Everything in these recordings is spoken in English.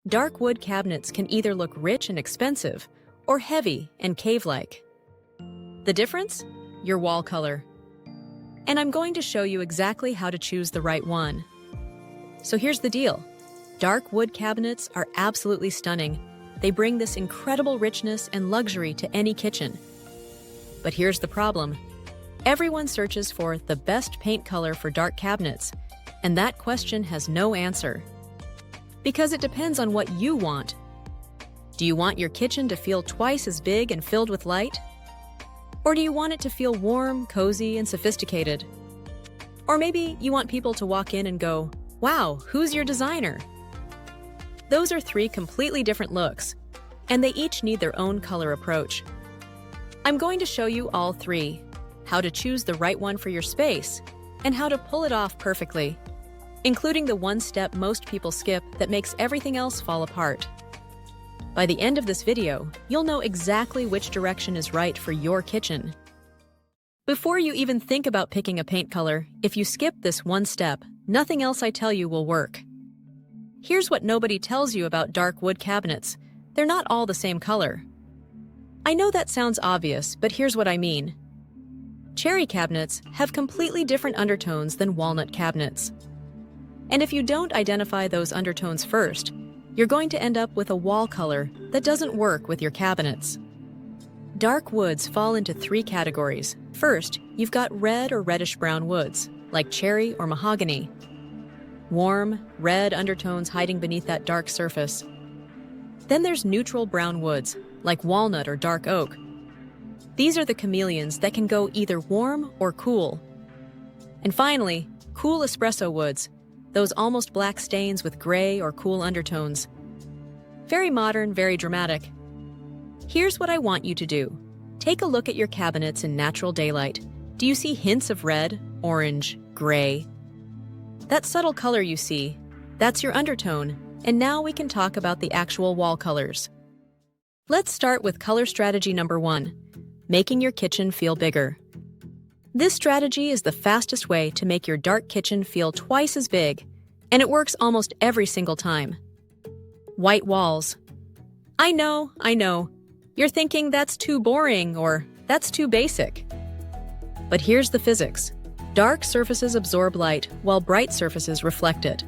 Dark wood cabinets can either look rich and expensive or heavy and cave-like. The difference? Your wall color. And I'm going to show you exactly how to choose the right one. So here's the deal. Dark wood cabinets are absolutely stunning. They bring this incredible richness and luxury to any kitchen. But here's the problem. Everyone searches for the best paint color for dark cabinets, and that question has no answer. Because it depends on what you want. Do you want your kitchen to feel twice as big and filled with light? Or do you want it to feel warm, cozy, and sophisticated? Or maybe you want people to walk in and go, "Wow, who's your designer?" Those are three completely different looks, and they each need their own color approach. I'm going to show you all three, how to choose the right one for your space, and how to pull it off perfectly, including the one step most people skip that makes everything else fall apart. By the end of this video, you'll know exactly which direction is right for your kitchen. Before you even think about picking a paint color, if you skip this one step, nothing else I tell you will work. Here's what nobody tells you about dark wood cabinets. They're not all the same color. I know that sounds obvious, but here's what I mean. Cherry cabinets have completely different undertones than walnut cabinets. And if you don't identify those undertones first, you're going to end up with a wall color that doesn't work with your cabinets. Dark woods fall into three categories. First, you've got red or reddish-brown woods, like cherry or mahogany. Warm, red undertones hiding beneath that dark surface. Then there's neutral brown woods, like walnut or dark oak. These are the chameleons that can go either warm or cool. And finally, cool espresso woods, those almost black stains with gray or cool undertones. Very modern, very dramatic. Here's what I want you to do. Take a look at your cabinets in natural daylight. Do you see hints of red, orange, gray? That subtle color you see, that's your undertone, and now we can talk about the actual wall colors. Let's start with color strategy number 1, making your kitchen feel bigger. This strategy is the fastest way to make your dark kitchen feel twice as big, and it works almost every single time. White walls. I know. You're thinking that's too boring or that's too basic. But here's the physics. Dark surfaces absorb light while bright surfaces reflect it.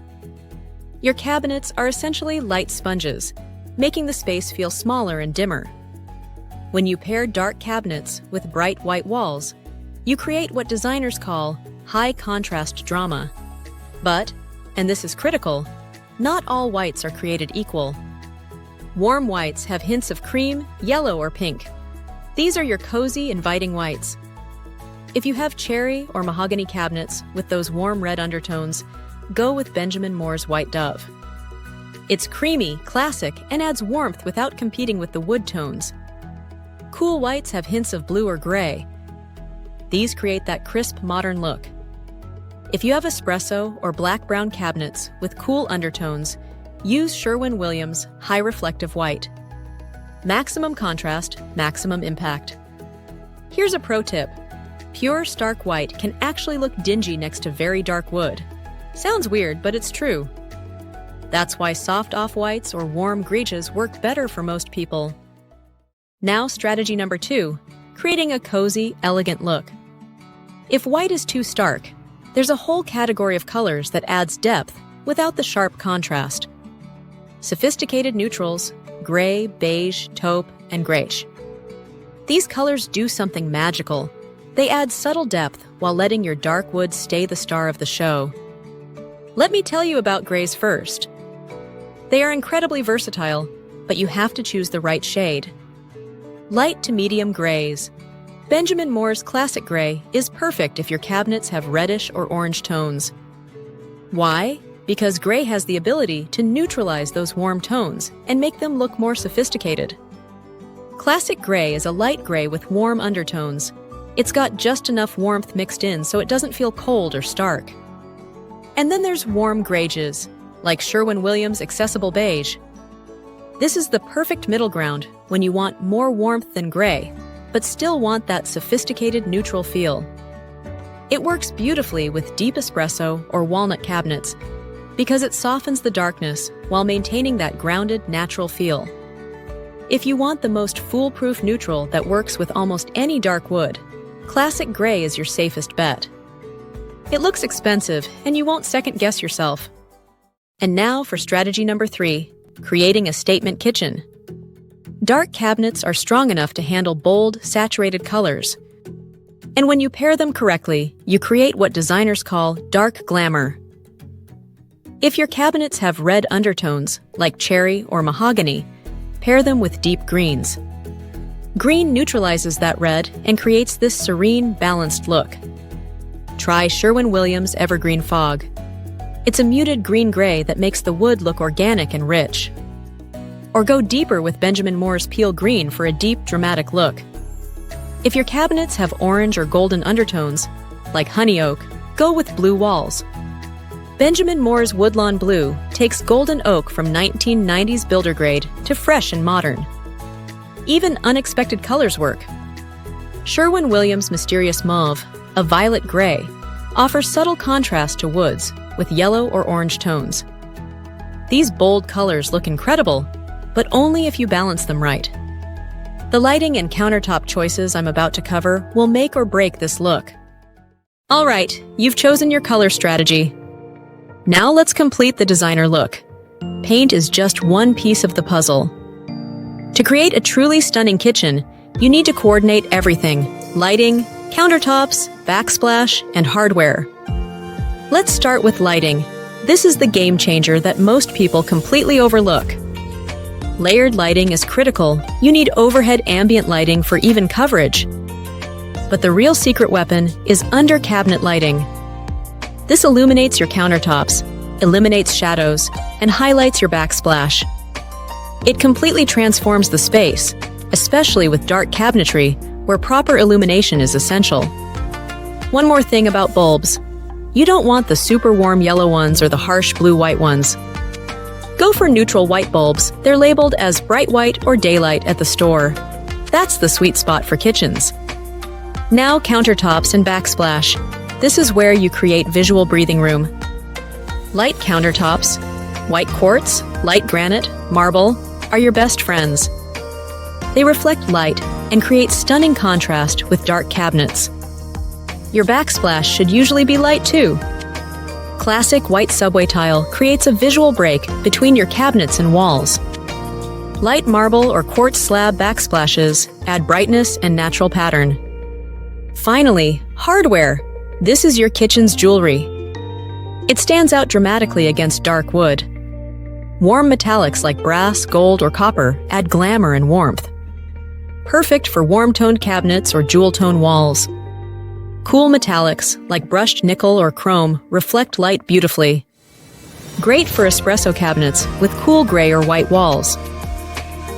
Your cabinets are essentially light sponges, making the space feel smaller and dimmer. When you pair dark cabinets with bright white walls, you create what designers call high contrast drama. But, and this is critical, not all whites are created equal. Warm whites have hints of cream, yellow, or pink. These are your cozy, inviting whites. If you have cherry or mahogany cabinets with those warm red undertones, go with Benjamin Moore's White Dove. It's creamy, classic, and adds warmth without competing with the wood tones. Cool whites have hints of blue or gray. These create that crisp, modern look. If you have espresso or black-brown cabinets with cool undertones, use Sherwin-Williams High Reflective White. Maximum contrast, maximum impact. Here's a pro tip. Pure stark white can actually look dingy next to very dark wood. Sounds weird, but it's true. That's why soft off-whites or warm greiges work better for most people. Now, strategy number 2, creating a cozy, elegant look. If white is too stark, there's a whole category of colors that adds depth without the sharp contrast. Sophisticated neutrals, gray, beige, taupe, and grayish. These colors do something magical. They add subtle depth while letting your dark wood stay the star of the show. Let me tell you about grays first. They are incredibly versatile, but you have to choose the right shade. Light to medium grays. Benjamin Moore's Classic Gray is perfect if your cabinets have reddish or orange tones. Why? Because gray has the ability to neutralize those warm tones and make them look more sophisticated. Classic Gray is a light gray with warm undertones. It's got just enough warmth mixed in so it doesn't feel cold or stark. And then there's warm greiges, like Sherwin-Williams Accessible Beige. This is the perfect middle ground when you want more warmth than gray, but still want that sophisticated neutral feel. It works beautifully with deep espresso or walnut cabinets, because it softens the darkness while maintaining that grounded, natural feel. If you want the most foolproof neutral that works with almost any dark wood, classic gray is your safest bet. It looks expensive, and you won't second-guess yourself. And now for strategy number 3, creating a statement kitchen. Dark cabinets are strong enough to handle bold, saturated colors. And when you pair them correctly, you create what designers call dark glamour. If your cabinets have red undertones, like cherry or mahogany, pair them with deep greens. Green neutralizes that red and creates this serene, balanced look. Try Sherwin-Williams Evergreen Fog. It's a muted green-gray that makes the wood look organic and rich. Or go deeper with Benjamin Moore's Peale Green for a deep, dramatic look. If your cabinets have orange or golden undertones, like honey oak, go with blue walls. Benjamin Moore's Woodlawn Blue takes golden oak from 1990s builder grade to fresh and modern. Even unexpected colors work. Sherwin-Williams Mysterious Mauve, a violet gray, offers subtle contrast to woods with yellow or orange tones. These bold colors look incredible, but only if you balance them right. The lighting and countertop choices I'm about to cover will make or break this look. All right, you've chosen your color strategy. Now let's complete the designer look. Paint is just one piece of the puzzle. To create a truly stunning kitchen, you need to coordinate everything: lighting, countertops, backsplash, and hardware. Let's start with lighting. This is the game changer that most people completely overlook. Layered lighting is critical. You need overhead ambient lighting for even coverage. But the real secret weapon is under-cabinet lighting. This illuminates your countertops, eliminates shadows, and highlights your backsplash. It completely transforms the space, especially with dark cabinetry, where proper illumination is essential. One more thing about bulbs. You don't want the super warm yellow ones or the harsh blue-white ones. Go for neutral white bulbs. They're labeled as bright white or daylight at the store. That's the sweet spot for kitchens. Now countertops and backsplash. This is where you create visual breathing room. Light countertops, white quartz, light granite, marble, are your best friends. They reflect light and create stunning contrast with dark cabinets. Your backsplash should usually be light too. Classic white subway tile creates a visual break between your cabinets and walls. Light marble or quartz slab backsplashes add brightness and natural pattern. Finally, hardware. This is your kitchen's jewelry. It stands out dramatically against dark wood. Warm metallics like brass, gold, or copper add glamour and warmth. Perfect for warm-toned cabinets or jewel-tone walls. Cool metallics, like brushed nickel or chrome, reflect light beautifully. Great for espresso cabinets with cool gray or white walls.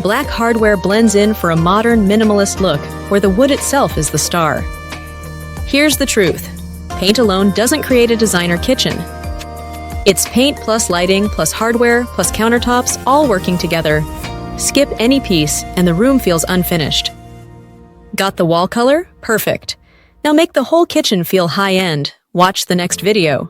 Black hardware blends in for a modern, minimalist look where the wood itself is the star. Here's the truth. Paint alone doesn't create a designer kitchen. It's paint plus lighting plus hardware plus countertops all working together. Skip any piece and the room feels unfinished. Got the wall color? Perfect. Now make the whole kitchen feel high-end. Watch the next video.